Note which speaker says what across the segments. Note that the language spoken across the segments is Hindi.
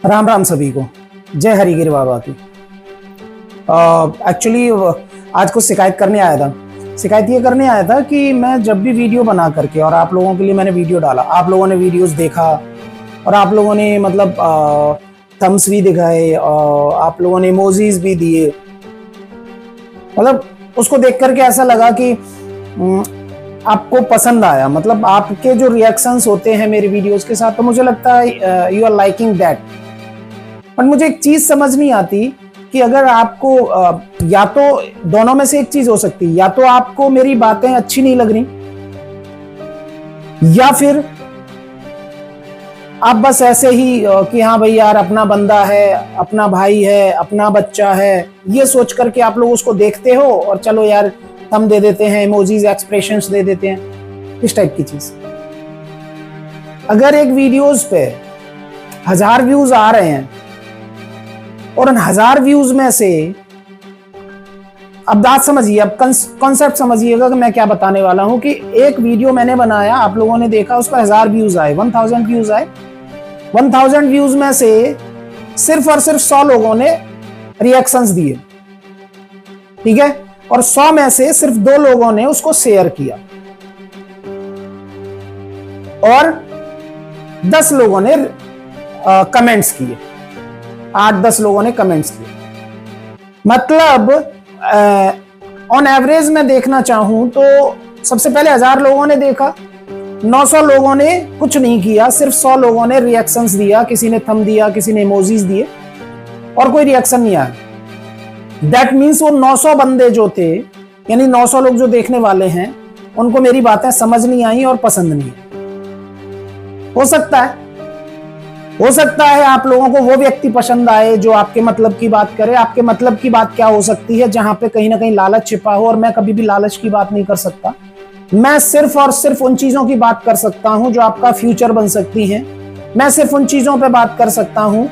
Speaker 1: राम राम सभी को। जय हरिगिर बाबा की। एक्चुअली आज कुछ शिकायत करने आया था। शिकायत ये करने आया था कि मैं जब भी वीडियो बना करके और आप लोगों के लिए मैंने वीडियो डाला, आप लोगों ने वीडियोस देखा और आप लोगों ने मतलब थम्स भी दिखाए और आप लोगों ने इमोजीज भी दिए। मतलब उसको देख करके ऐसा लगा कि आपको पसंद आया, मतलब आपके जो रिएक्शंस होते हैं मेरे वीडियोस के साथ, तो मुझे लगता है यू आर लाइकिंग दैट। पर मुझे एक चीज समझ नहीं आती कि अगर आपको या तो दोनों में से एक चीज हो सकती है, या तो आपको मेरी बातें अच्छी नहीं लग रही, या फिर आप बस ऐसे ही कि हाँ भाई यार अपना बंदा है, अपना भाई है, अपना बच्चा है, ये सोच करके आप लोग उसको देखते हो और चलो यार थंब दे देते हैं, इमोजीज एक्सप्रेशंस दे देते हैं, इस टाइप की चीज। अगर एक वीडियोस पे 1000 व्यूज आ रहे हैं और उन 1000 व्यूज में से, अब बात समझिए, अब कॉन्सेप्ट समझिएगा कि मैं क्या बताने वाला हूं, कि एक वीडियो मैंने बनाया, आप लोगों ने देखा, उस पर 1000 व्यूज आए, 1000 व्यूज आए। 1000 व्यूज में से सिर्फ और सिर्फ 100 लोगों ने रिएक्शंस दिए, ठीक है, और 100 में से सिर्फ 2 लोगों ने उसको शेयर किया और 10 लोगों ने कमेंट्स किए, 8-10 लोगों ने कमेंट्स किए। मतलब ऑन एवरेज मैं देखना चाहूं तो सबसे पहले 1000 लोगों ने देखा, 900 लोगों ने कुछ नहीं किया, सिर्फ 100 लोगों ने रिएक्शंस दिया, किसी ने थंब दिया, किसी ने इमोजीज दिए और कोई रिएक्शन नहीं आया। दैट मीन्स वो 900 बंदे जो थे, यानी 900 लोग जो देखने वाले हैं, उनको मेरी बातें समझ नहीं आई और पसंद नहीं आई। हो सकता है आप लोगों को वो व्यक्ति पसंद आए जो आपके मतलब की बात करे। आपके मतलब की बात क्या हो सकती है, जहां पे कहीं ना कहीं लालच छिपा हो, और मैं कभी भी लालच की बात नहीं कर सकता। मैं सिर्फ और सिर्फ उन चीजों की बात कर सकता हूं जो आपका फ्यूचर बन सकती हैं। मैं सिर्फ उन चीजों पे बात कर सकता हूं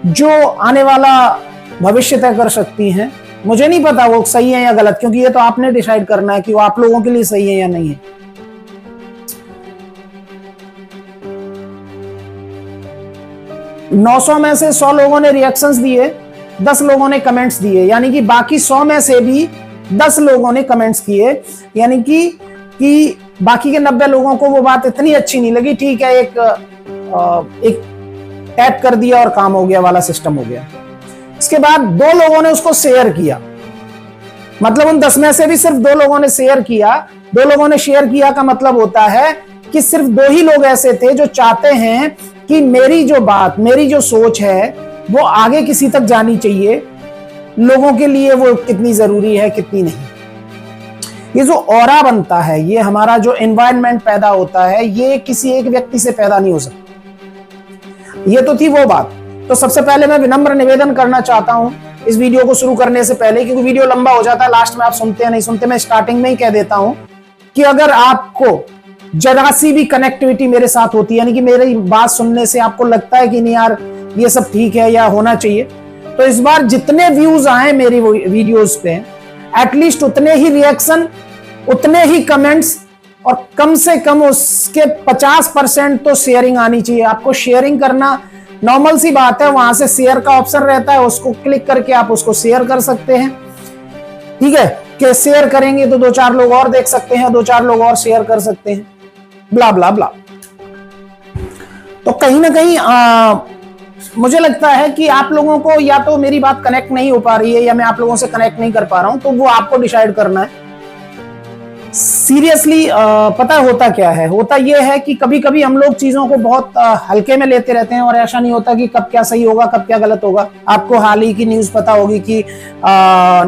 Speaker 1: जो आने वाला भविष्य तय कर सकती हैं। मुझे नहीं पता वो सही है या गलत, क्योंकि ये तो आपने डिसाइड करना है कि वो आप लोगों के लिए सही है या नहीं है। 900 में से 100 लोगों ने रिएक्शंस दिए, 10 लोगों ने कमेंट्स दिए, यानी कि बाकी 100 में से भी 10 लोगों ने कमेंट्स किए, यानी कि बाकी के 90 लोगों को वो बात इतनी अच्छी नहीं लगी। ठीक है, एक टैप कर दिया और काम हो गया वाला सिस्टम हो गया। इसके बाद 2 लोगों ने उसको शेयर किया, मतलब उन 10 में से भी सिर्फ 2 लोगों ने शेयर किया। 2 लोगों ने शेयर किया का मतलब होता है कि सिर्फ 2 ही लोग ऐसे थे जो चाहते हैं कि मेरी जो बात, मेरी जो सोच है वो आगे किसी तक जानी चाहिए, लोगों के लिए वो कितनी जरूरी है, कितनी नहीं। ये जो ऑरा बनता है, ये हमारा जो एनवायरनमेंट पैदा होता है, ये किसी एक व्यक्ति से पैदा नहीं हो सकता। ये तो थी वो बात। तो सबसे पहले मैं विनम्र निवेदन करना चाहता हूं इस वीडियो को शुरू करने से पहले, क्योंकि वीडियो लंबा हो जाता है, लास्ट में आप सुनते हैं नहीं सुनते, मैं स्टार्टिंग में ही कह देता हूं कि अगर आपको जरा सी भी कनेक्टिविटी मेरे साथ होती है, यानी कि मेरी बात सुनने से आपको लगता है कि नहीं यार ये सब ठीक है या होना चाहिए, तो इस बार जितने व्यूज आए मेरी वीडियोस पे, एटलीस्ट उतने ही रिएक्शन, उतने ही कमेंट्स, और कम से कम उसके 50% तो शेयरिंग आनी चाहिए। आपको शेयरिंग करना नॉर्मल सी बात है, वहां से शेयर का ऑप्शन रहता है, उसको क्लिक करके आप उसको शेयर कर सकते हैं, ठीक है, कि शेयर करेंगे तो 2-4 लोग और देख सकते हैं, 2-4 लोग और शेयर कर सकते हैं, ब्ला ब्ला ब्ला। तो कहीं ना कहीं मुझे लगता है कि आप लोगों को या तो मेरी बात कनेक्ट नहीं हो पा रही है, या मैं आप लोगों से कनेक्ट नहीं कर पा रहा हूं, तो वो आपको डिसाइड करना है। सीरियसली पता होता क्या है, होता यह है कि कभी कभी हम लोग चीजों को बहुत हल्के में लेते रहते हैं, और ऐसा नहीं होता कि कब क्या सही होगा, कब क्या गलत होगा। आपको हाल ही की न्यूज पता होगी कि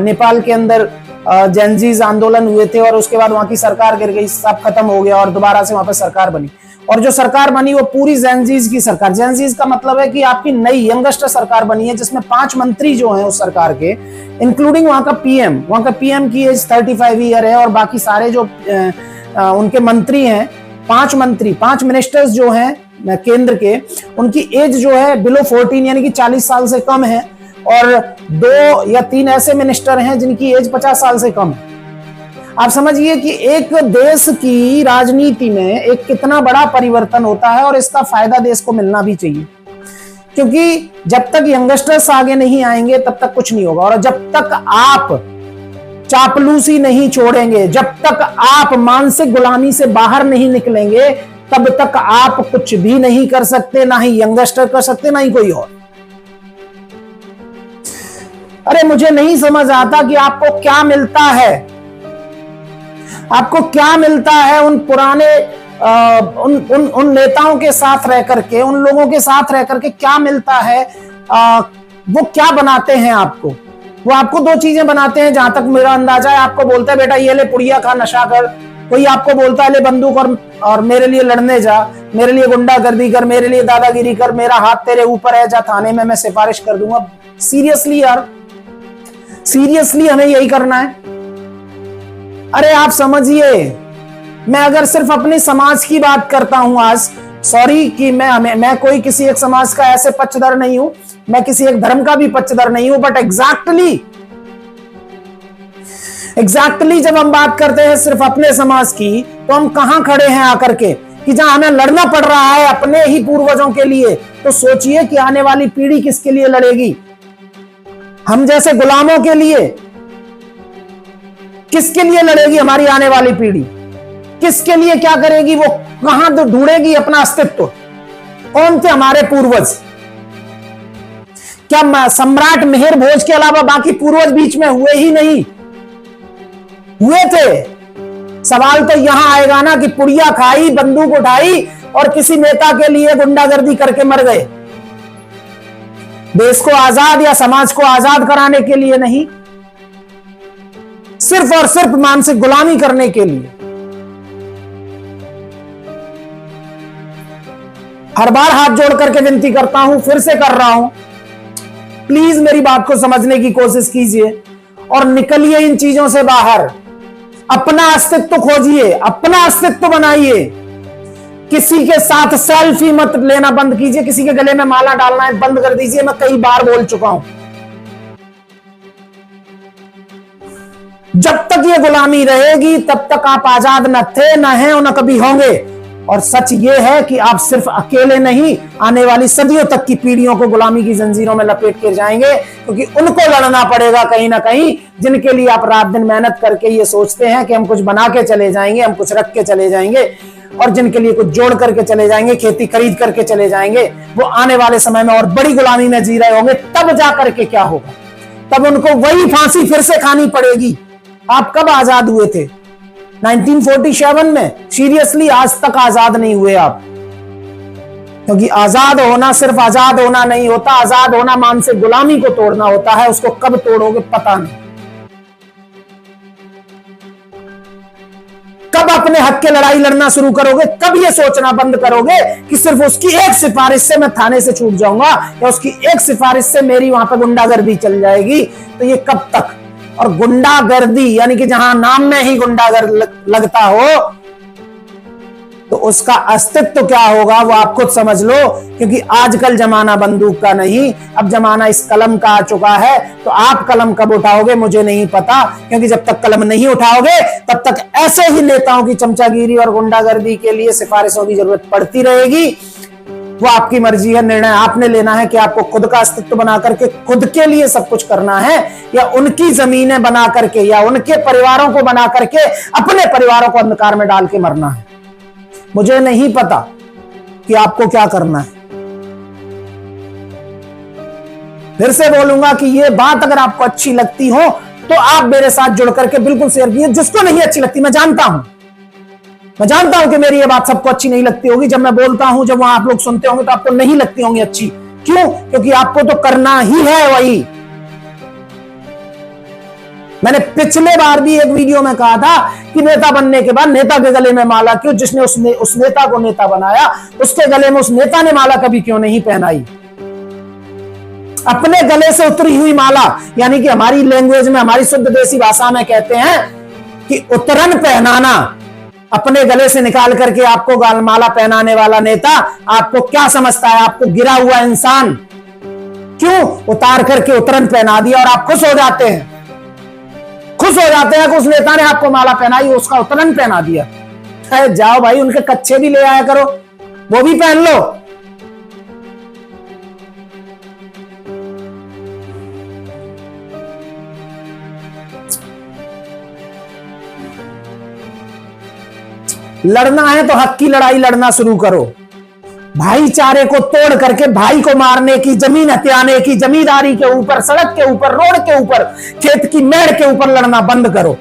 Speaker 1: नेपाल के अंदर जेनजीज आंदोलन हुए थे, और उसके बाद वहां की सरकार गिर गई, सब खत्म हो गया, और दोबारा से वहां पर सरकार बनी, और जो सरकार बनी वो पूरी जेनजीज की सरकार। जेनजीज का मतलब है कि आपकी नई यंगस्ट सरकार बनी है, जिसमें 5 मंत्री जो हैं उस सरकार के, इंक्लूडिंग वहां का पीएम की एज 35 ईयर है, और बाकी सारे जो उनके मंत्री हैं, 5 मिनिस्टर्स जो हैं केंद्र के, उनकी एज जो है बिलो 14, यानी कि 40 साल से कम है, और 2 या 3 ऐसे मिनिस्टर हैं जिनकी एज 50 साल से कम है। आप समझिए कि एक देश की राजनीति में एक कितना बड़ा परिवर्तन होता है, और इसका फायदा देश को मिलना भी चाहिए। क्योंकि जब तक यंगस्टर्स आगे नहीं आएंगे तब तक कुछ नहीं होगा। और जब तक आप चापलूसी नहीं छोड़ेंगे, जब तक आप मानसिक गुलामी से बाहर नहीं निकलेंगे, तब तक आप कुछ भी नहीं कर सकते, ना ही यंगस्टर कर सकते, ना ही कोई और। अरे मुझे नहीं समझ आता कि आपको क्या मिलता है, आपको क्या मिलता है उन पुराने उन नेताओं के साथ रह करके, उन लोगों के साथ रह करके क्या मिलता है? वो क्या बनाते हैं आपको? वो आपको दो चीजें बनाते हैं जहां तक मेरा अंदाजा है। आपको बोलता है बेटा ये ले पुड़िया खा, नशा कर। कोई आपको बोलता है ले बंदूक और मेरे लिए लड़ने जा, मेरे लिए गुंडागर्दी कर, मेरे लिए दादागिरी कर, मेरा हाथ तेरे ऊपर है, जा थाने में, मैं सिफारिश कर दूंगा। सीरियसली यार, सीरियसली हमें यही करना है? अरे आप समझिए, मैं अगर सिर्फ अपने समाज की बात करता हूं आज, सॉरी कि मैं कोई किसी एक समाज का ऐसे पक्षधर नहीं हूं, मैं किसी एक धर्म का भी पक्षधर नहीं हूं, बट एग्जैक्टली जब हम बात करते हैं सिर्फ अपने समाज की, तो हम कहां खड़े हैं आकर के कि जहां हमें लड़ना पड़ रहा है अपने ही पूर्वजों के लिए। तो सोचिए कि आने वाली पीढ़ी किसके लिए लड़ेगी? हम जैसे गुलामों के लिए? किसके लिए लड़ेगी हमारी आने वाली पीढ़ी? किसके लिए क्या करेगी? वो कहां ढूंढेगी अपना अस्तित्व? कौन थे हमारे पूर्वज? क्या सम्राट मिहिर भोज के अलावा बाकी पूर्वज बीच में हुए ही नहीं? हुए थे। सवाल तो यहां आएगा ना कि पुड़िया खाई, बंदूक उठाई और किसी नेता के लिए गुंडागर्दी करके मर गए। देश को आजाद या समाज को आजाद कराने के लिए नहीं, सिर्फ और सिर्फ मानसिक गुलामी करने के लिए। हर बार हाथ जोड़ करके विनती करता हूं, फिर से कर रहा हूं, प्लीज मेरी बात को समझने की कोशिश कीजिए और निकलिए इन चीजों से बाहर। अपना अस्तित्व खोजिए, अपना अस्तित्व बनाइए। किसी के साथ सेल्फी मत लेना बंद कीजिए, किसी के गले में माला डालना है बंद कर दीजिए। मैं कई बार बोल चुका हूं, जब तक ये गुलामी रहेगी तब तक आप आजाद न थे, न हैं और न कभी होंगे। और सच ये है कि आप सिर्फ अकेले नहीं, आने वाली सदियों तक की पीढ़ियों को गुलामी की जंजीरों में लपेट कर जाएंगे, क्योंकि उनको लड़ना पड़ेगा कहीं ना कहीं, जिनके लिए आप रात दिन मेहनत करके ये सोचते हैं कि हम कुछ बना के चले जाएंगे, हम कुछ रख के चले जाएंगे, और जिनके लिए कुछ जोड़ करके चले जाएंगे, खेती खरीद करके चले जाएंगे। वो आने वाले समय में और बड़ी गुलामी में जी रहे होंगे। तब जा करके क्या होगा? तब उनको वही फांसी फिर से खानी पड़ेगी। आप कब आजाद हुए थे? 1947 में? सीरियसली आज तक आजाद नहीं हुए आप। क्योंकि आजाद होना सिर्फ आजाद होना नहीं होता, आजाद होना मानसिक गुलामी को तोड़ना होता है। उसको कब तोड़ोगे पता नहीं। कब अपने हक के लड़ाई लड़ना शुरू करोगे? कब ये सोचना बंद करोगे कि सिर्फ उसकी एक सिफारिश से मैं थाने से छूट जाऊंगा, या उसकी एक सिफारिश से मेरी वहां पर गुंडागर्दी चल जाएगी? तो ये कब तक? और गुंडागर्दी यानी कि जहां नाम में ही गुंडागर्द लगता हो, तो उसका अस्तित्व क्या होगा वो आप खुद समझ लो। क्योंकि आजकल जमाना बंदूक का नहीं, अब जमाना इस कलम का आ चुका है। तो आप कलम कब उठाओगे मुझे नहीं पता, क्योंकि जब तक कलम नहीं उठाओगे तब तक ऐसे ही नेताओं की चमचागिरी और गुंडागर्दी के लिए सिफारिशों की जरूरत पड़ती रहेगी। वो आपकी मर्जी है, निर्णय आपने लेना है कि आपको खुद का अस्तित्व बना करके खुद के लिए सब कुछ करना है, या उनकी जमीनें बना करके या उनके परिवारों को बना करके अपने परिवारों को अंधकार में डाल के मरना है। मुझे नहीं पता कि आपको क्या करना है। फिर से बोलूंगा कि ये बात अगर आपको अच्छी लगती हो तो आप मेरे साथ जुड़ करके बिल्कुल शेयर कीजिए। जिसको नहीं अच्छी लगती, मैं जानता हूं कि मेरी ये बात सबको अच्छी नहीं लगती होगी। जब मैं बोलता हूं, जब वहां आप लोग सुनते होंगे तो आपको नहीं लगती होंगी अच्छी। क्यों? क्योंकि आपको तो करना ही है वही। मैंने पिछले बार भी एक वीडियो में कहा था कि नेता बनने के बाद नेता के गले में माला क्यों? जिसने उस नेता को नेता बनाया उसके गले में उस नेता ने माला कभी क्यों नहीं पहनाई? अपने गले से उतरी हुई माला, यानी कि हमारी लैंग्वेज में, हमारी शुद्ध देसी भाषा में कहते हैं कि उतरन पहनाना। अपने गले से निकाल करके आपको माला पहनाने वाला नेता आपको क्या समझता है? आपको गिरा हुआ इंसान। क्यों? उतार करके उतरन पहना दिया और आप खुश हो जाते हैं। खुश हो जाते हैं कि उस नेता ने आपको माला पहनाई, उसका उतरन पहना दिया। जाओ भाई, उनके कच्चे भी ले आया करो, वो भी पहन लो। लड़ना है तो हक की लड़ाई लड़ना शुरू करो। भाईचारे को तोड़ करके भाई को मारने की, जमीन हथियाने की, जमींदारी के ऊपर, सड़क के ऊपर, रोड के ऊपर, खेत की मेड़ के ऊपर लड़ना बंद करो।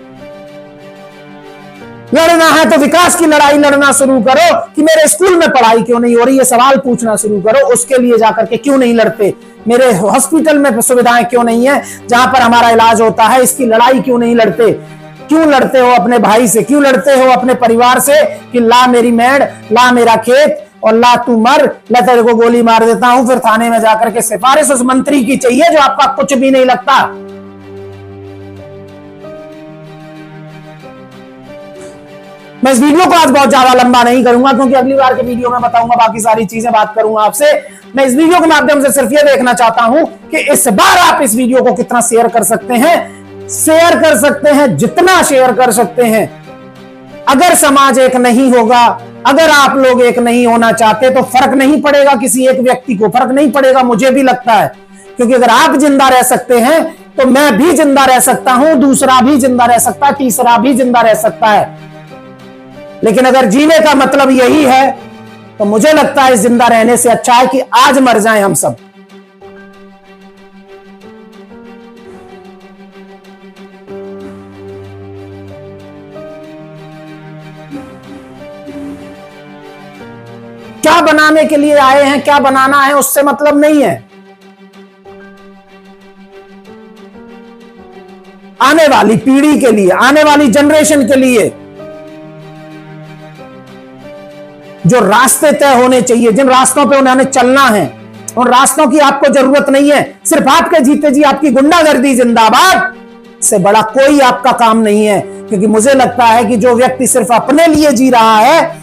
Speaker 1: लड़ना है तो विकास की लड़ाई लड़ना शुरू करो कि मेरे स्कूल में पढ़ाई क्यों नहीं हो रही, ये सवाल पूछना शुरू करो। उसके लिए जाकर के क्यों नहीं लड़ते, मेरे हॉस्पिटल में सुविधाएं क्यों नहीं है जहां पर हमारा इलाज होता है, इसकी लड़ाई क्यों नहीं लड़ते। क्यों लड़ते हो अपने भाई से, क्यों लड़ते हो अपने परिवार से कि ला मेरी मेड़, ला मेरा खेत और ला तू मर, मैं तेरे को गोली मार देता हूं। फिर थाने में जाकर के सिफारिश उस मंत्री की चाहिए जो आपका कुछ भी नहीं लगता। मैं इस वीडियो को आज बहुत ज्यादा लंबा नहीं करूंगा क्योंकि अगली बार के वीडियो में बताऊंगा, बाकी सारी चीजें बात करूंगा आपसे। मैं इस वीडियो के माध्यम से सिर्फ ये देखना चाहता हूं कि इस बार आप इस वीडियो को कितना शेयर कर सकते हैं। शेयर कर सकते हैं जितना शेयर कर सकते हैं। अगर समाज एक नहीं होगा, अगर आप लोग एक नहीं होना चाहते तो फर्क नहीं पड़ेगा किसी एक व्यक्ति को, फर्क नहीं पड़ेगा, मुझे भी लगता है। क्योंकि अगर आप जिंदा रह सकते हैं तो मैं भी जिंदा रह सकता हूं, दूसरा भी जिंदा रह सकता है, तीसरा भी जिंदा रह सकता है। लेकिन अगर जीने का मतलब यही है तो मुझे लगता है जिंदा रहने से अच्छा है कि आज मर जाएं हम सब। क्या बनाने के लिए आए हैं, क्या बनाना है, उससे मतलब नहीं है। आने वाली पीढ़ी के लिए, आने वाली जनरेशन के लिए जो रास्ते तय होने चाहिए, जिन रास्तों पे उन्होंने चलना है, उन रास्तों की आपको जरूरत नहीं है। सिर्फ आपके जीते जी आपकी गुंडागर्दी जिंदाबाद से बड़ा कोई आपका काम नहीं है। क्योंकि मुझे लगता है कि जो व्यक्ति सिर्फ अपने लिए जी रहा है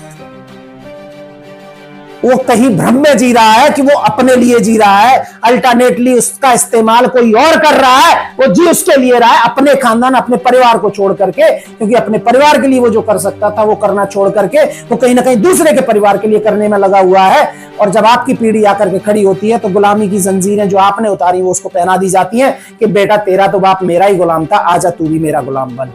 Speaker 1: वो कहीं भ्रम में जी रहा है कि वो अपने लिए जी रहा है। अल्टरनेटली उसका इस्तेमाल कोई और कर रहा है, वो जी उसके लिए रहा है, अपने खानदान, अपने परिवार को छोड़ करके। क्योंकि अपने परिवार के लिए वो जो कर सकता था वो करना छोड़ करके वो कहीं ना कहीं दूसरे के परिवार के लिए करने में लगा हुआ है। और जब आपकी पीढ़ी आकर के खड़ी होती है तो गुलामी की जंजीरें जो आपने उतारी वो उसको पहना दी जाती है कि बेटा तेरा तो बाप मेरा ही गुलाम था, आजा तू भी मेरा गुलाम बन।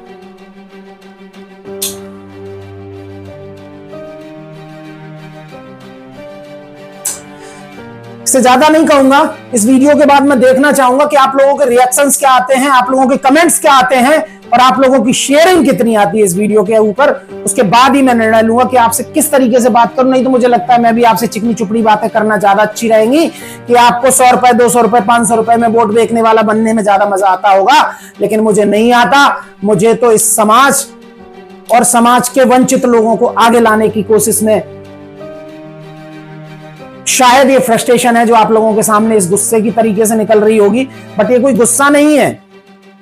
Speaker 1: इससे ज्यादा नहीं कहूंगा। इस वीडियो के बाद मैं देखना चाहूंगा कि आप लोगों के रिएक्शंस क्या आते हैं, आप लोगों के कमेंट्स क्या आते हैं और आप लोगों की शेयरिंग कितनी आती है इस वीडियो के ऊपर। उसके बाद ही मैं निर्णय लूंगा कि आपसे किस तरीके से बात करूं। नहीं तो मुझे लगता है मैं भी आपसे चिकनी चुपड़ी बातें करना ज्यादा अच्छी रहेंगी कि आपको 100 रुपए, 200 रुपए, 500 रुपए में वोट बेचने वाला बनने में ज्यादा मजा आता होगा। लेकिन मुझे नहीं आता। मुझे तो इस समाज और समाज के वंचित लोगों को आगे लाने की कोशिश में शायद ये फ्रस्ट्रेशन है जो आप लोगों के सामने इस गुस्से की तरीके से निकल रही होगी। बट ये कोई गुस्सा नहीं है,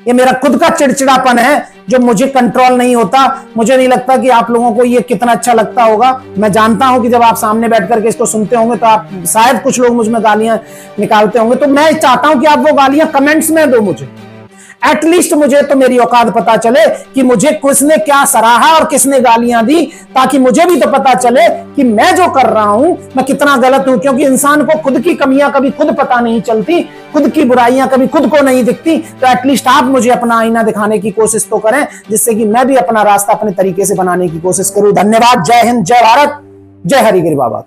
Speaker 1: ये मेरा खुद का चिड़चिड़ापन है जो मुझे कंट्रोल नहीं होता। मुझे नहीं लगता कि आप लोगों को ये कितना अच्छा लगता होगा। मैं जानता हूं कि जब आप सामने बैठ करके इसको सुनते होंगे तो आप शायद कुछ लोग मुझ में गालियां निकालते होंगे। तो मैं चाहता हूं कि आप वो गालियां कमेंट्स में दो मुझे। एटलीस्ट मुझे तो मेरी औकात पता चले कि मुझे किसने क्या सराहा और किसने गालियां दी, ताकि मुझे भी तो पता चले कि मैं जो कर रहा हूं मैं कितना गलत हूं। क्योंकि इंसान को खुद की कमियां कभी खुद पता नहीं चलती, खुद की बुराइयां कभी खुद को नहीं दिखती। तो एटलीस्ट आप मुझे अपना आईना दिखाने की कोशिश तो करें, जिससे कि मैं भी अपना रास्ता अपने तरीके से बनाने की कोशिश करूं। धन्यवाद। जय हिंद, जय भारत, जय हरिगिरी बाबा।